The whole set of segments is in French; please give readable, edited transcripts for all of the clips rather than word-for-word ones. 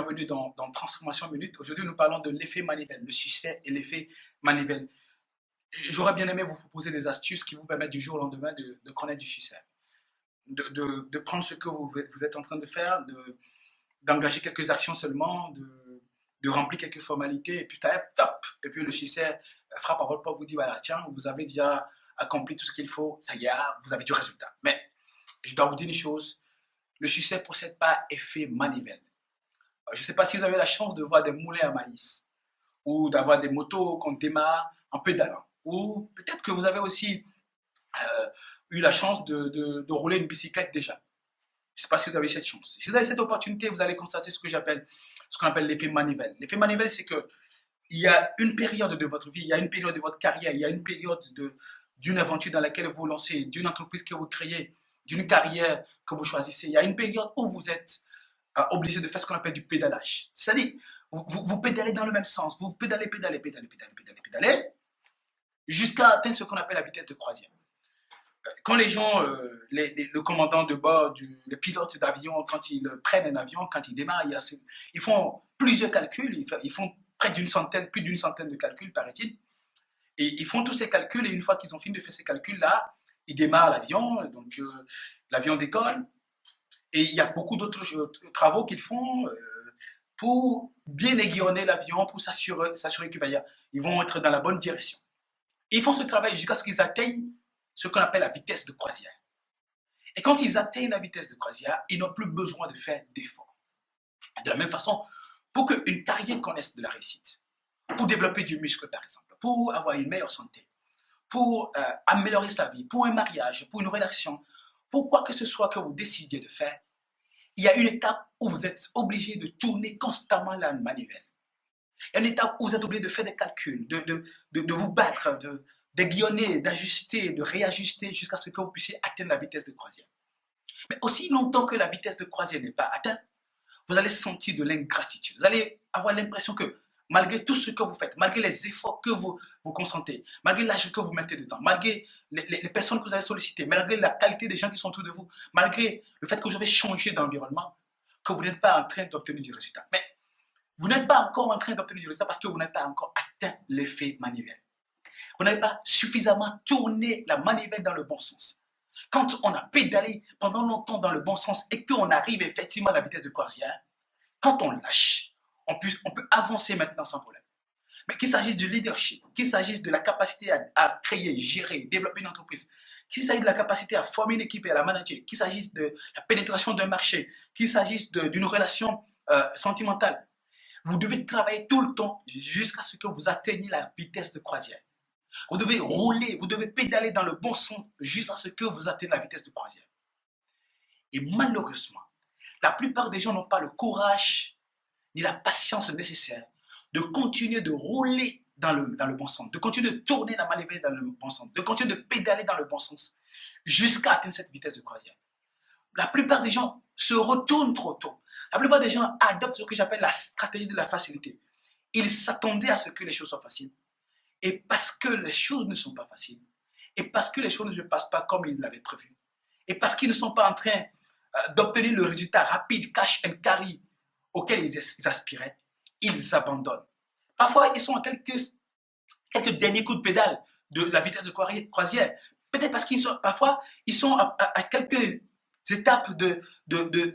bienvenue dans Transformation Minute. Aujourd'hui, nous parlons de l'effet manivelle, le succès et l'effet manivelle. J'aurais bien aimé vous proposer des astuces qui vous permettent du jour au lendemain de connaître du succès, de prendre ce que vous êtes en train de faire, d'engager quelques actions seulement, de remplir quelques formalités, et puis top, et puis le succès frappe à votre porte, vous dit voilà, tiens, vous avez déjà accompli tout ce qu'il faut, ça y est, vous avez du résultat. Mais je dois vous dire une chose, le succès ne possède pas effet manivelle. Je ne sais pas si vous avez la chance de voir des moulins à maïs ou d'avoir des motos qu'on démarre en pédalant. Ou peut-être que vous avez aussi eu la chance de rouler une bicyclette déjà. Je ne sais pas si vous avez cette chance. Si vous avez cette opportunité, vous allez constater ce qu'on appelle l'effet manivelle. L'effet manivelle, c'est que il y a une période de votre vie, il y a une période de votre carrière, il y a une période d'une aventure dans laquelle vous vous lancez, d'une entreprise que vous créez, d'une carrière que vous choisissez. Il y a une période où vous êtes obligé de faire ce qu'on appelle du pédalage. C'est-à-dire, vous pédalez dans le même sens, vous pédalez, jusqu'à atteindre ce qu'on appelle la vitesse de croisière. Quand les gens, le commandant de bord, les pilotes d'avion, quand ils prennent un avion, quand ils démarrent, ils font plusieurs calculs, ils font plus d'une centaine de calculs, paraît-il. Et ils font tous ces calculs, et une fois qu'ils ont fini de faire ces calculs-là, ils démarrent l'avion, donc l'avion décolle. Et il y a beaucoup d'autres travaux qu'ils font pour bien aiguillonner l'avion, pour s'assurer qu'ils vont être dans la bonne direction. Et ils font ce travail jusqu'à ce qu'ils atteignent ce qu'on appelle la vitesse de croisière. Et quand ils atteignent la vitesse de croisière, ils n'ont plus besoin de faire d'efforts. De la même façon, pour qu'une carrière connaisse de la réussite, pour développer du muscle par exemple, pour avoir une meilleure santé, pour améliorer sa vie, pour un mariage, pour une relation, pour quoi que ce soit que vous décidiez de faire, il y a une étape où vous êtes obligé de tourner constamment la manivelle. Il y a une étape où vous êtes obligé de faire des calculs, de vous battre, d'aiguillonner, d'ajuster, de réajuster jusqu'à ce que vous puissiez atteindre la vitesse de croisière. Mais aussi longtemps que la vitesse de croisière n'est pas atteinte, vous allez sentir de l'ingratitude. Vous allez avoir l'impression que malgré tout ce que vous faites, malgré les efforts que vous consentez, malgré l'âge que vous mettez dedans, malgré les personnes que vous avez sollicitées, malgré la qualité des gens qui sont autour de vous, malgré le fait que vous avez changé d'environnement, que vous n'êtes pas en train d'obtenir du résultat. Mais vous n'êtes pas encore en train d'obtenir du résultat parce que vous n'avez pas encore atteint l'effet manivelle. Vous n'avez pas suffisamment tourné la manivelle dans le bon sens. Quand on a pédalé pendant longtemps dans le bon sens et qu'on arrive effectivement à la vitesse de croisière, quand on lâche, on peut avancer maintenant sans problème. Mais qu'il s'agisse de leadership, qu'il s'agisse de la capacité à créer, gérer, développer une entreprise, qu'il s'agisse de la capacité à former une équipe et à la manager, qu'il s'agisse de la pénétration d'un marché, qu'il s'agisse d'une relation sentimentale, vous devez travailler tout le temps jusqu'à ce que vous atteigniez la vitesse de croisière. Vous devez rouler, vous devez pédaler dans le bon sens jusqu'à ce que vous atteignez la vitesse de croisière. Et malheureusement, la plupart des gens n'ont pas le courage ni la patience nécessaire de continuer de rouler dans le bon sens, de continuer de tourner la manivelle dans le bon sens, de continuer de pédaler dans le bon sens jusqu'à atteindre cette vitesse de croisière. La plupart des gens se retournent trop tôt. La plupart des gens adoptent ce que j'appelle la stratégie de la facilité. Ils s'attendaient à ce que les choses soient faciles. Et parce que les choses ne sont pas faciles, et parce que les choses ne se passent pas comme ils l'avaient prévu, et parce qu'ils ne sont pas en train d'obtenir le résultat rapide, cash and carry auquel ils aspiraient, ils abandonnent. Parfois, ils sont à quelques derniers coups de pédale de la vitesse de croisière. Peut-être parce parfois, ils sont à quelques étapes de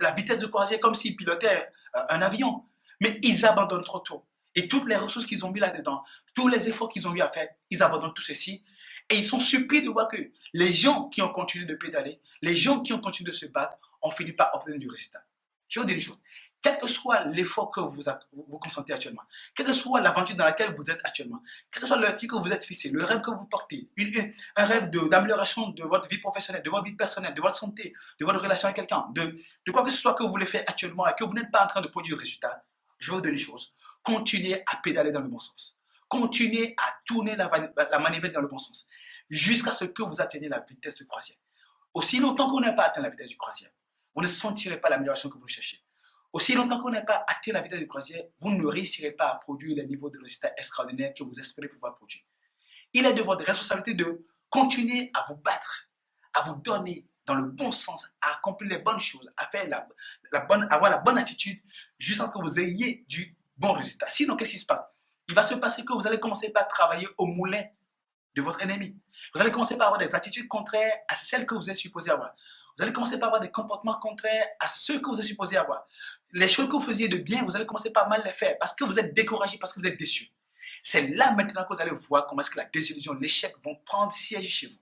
la vitesse de croisière comme s'ils pilotaient un avion. Mais ils abandonnent trop tôt. Et toutes les ressources qu'ils ont mis là-dedans, tous les efforts qu'ils ont eu à faire, ils abandonnent tout ceci. Et ils sont surpris de voir que les gens qui ont continué de pédaler, les gens qui ont continué de se battre, ont fini par obtenir du résultat. Je vais vous dire une chose. Quel que soit l'effort que vous consentez actuellement, quelle que soit l'aventure dans laquelle vous êtes actuellement, quel que soit l'article que vous êtes fixé, le rêve que vous portez, un rêve d'amélioration de votre vie professionnelle, de votre vie personnelle, de votre santé, de votre relation avec quelqu'un, de quoi que ce soit que vous voulez faire actuellement et que vous n'êtes pas en train de produire le résultat, je vais vous donner une chose. Continuez à pédaler dans le bon sens. Continuez à tourner la manivelle dans le bon sens jusqu'à ce que vous atteigniez la vitesse de croisière. Aussi longtemps que vous n'avez pas atteint la vitesse de croisière, vous ne sentirez pas l'amélioration que vous cherchez. Aussi longtemps que vous n'avez pas atteint la vitesse de croisière, vous ne réussirez pas à produire les niveaux de résultats extraordinaires que vous espérez pouvoir produire. Il est de votre responsabilité de continuer à vous battre, à vous donner, dans le bon sens, à accomplir les bonnes choses, à faire avoir la bonne attitude, jusqu'à ce que vous ayez du bon résultat. Sinon, qu'est-ce qui se passe? Il va se passer que vous allez commencer par travailler au moulin de votre ennemi. Vous allez commencer par avoir des attitudes contraires à celles que vous êtes supposé avoir. Vous allez commencer par avoir des comportements contraires à ceux que vous êtes supposé avoir. Les choses que vous faisiez de bien, vous allez commencer par mal les faire parce que vous êtes découragé, parce que vous êtes déçu. C'est là maintenant que vous allez voir comment est-ce que la désillusion, l'échec vont prendre siège chez vous.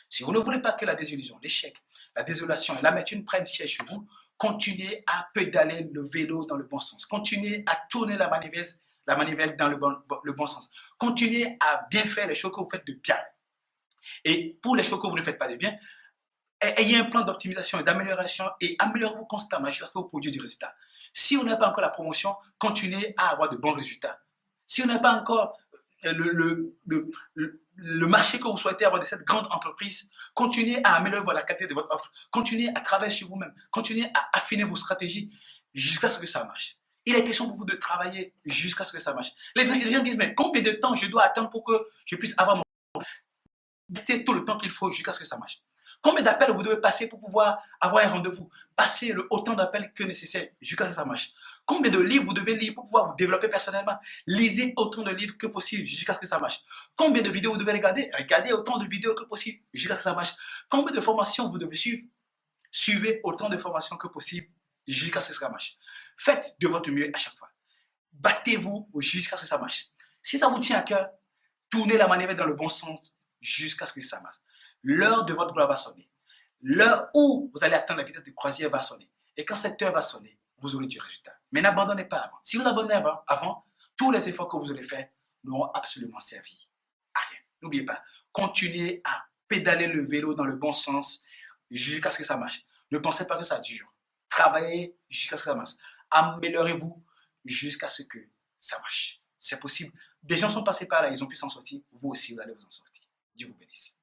Si vous ne voulez pas que la désillusion, l'échec, la désolation et l'amertume prennent siège chez vous, continuez à pédaler le vélo dans le bon sens. Continuez à tourner la manivelle dans le bon sens. Continuez à bien faire les choses que vous faites de bien. Et pour les choses que vous ne faites pas de bien, ayez un plan d'optimisation et d'amélioration et améliorez-vous constamment jusqu'à ce que vous produisez du résultat. Si vous n'avez pas encore la promotion, continuez à avoir de bons résultats. Si vous n'avez pas encore le marché que vous souhaitez avoir de cette grande entreprise, continuez à améliorer la qualité de votre offre. Continuez à travailler sur vous-même. Continuez à affiner vos stratégies jusqu'à ce que ça marche. Il est question pour vous de travailler jusqu'à ce que ça marche. Les gens disent, mais combien de temps je dois attendre pour que je puisse avoir mon... C'était tout le temps qu'il faut jusqu'à ce que ça marche. Combien d'appels vous devez passer pour pouvoir avoir un rendez-vous? Passez autant d'appels que nécessaire jusqu'à ce que ça marche. Combien de livres vous devez lire pour pouvoir vous développer personnellement? Lisez autant de livres que possible jusqu'à ce que ça marche. Combien de vidéos vous devez regarder? Regardez autant de vidéos que possible jusqu'à ce que ça marche. Combien de formations vous devez suivre? Suivez autant de formations que possible jusqu'à ce que ça marche. Faites de votre mieux à chaque fois. Battez-vous jusqu'à ce que ça marche. Si ça vous tient à cœur, tournez la manivelle dans le bon sens jusqu'à ce que ça marche. L'heure de votre gloire va sonner. L'heure où vous allez atteindre la vitesse de croisière va sonner. Et quand cette heure va sonner, vous aurez du résultat. Mais n'abandonnez pas avant. Si vous abandonnez avant, tous les efforts que vous aurez faits n'auront absolument servi à rien. N'oubliez pas, continuez à pédaler le vélo dans le bon sens jusqu'à ce que ça marche. Ne pensez pas que ça dure. Travaillez jusqu'à ce que ça marche. Améliorez-vous jusqu'à ce que ça marche. C'est possible. Des gens sont passés par là, ils ont pu s'en sortir. Vous aussi, vous allez vous en sortir. Dieu vous bénisse.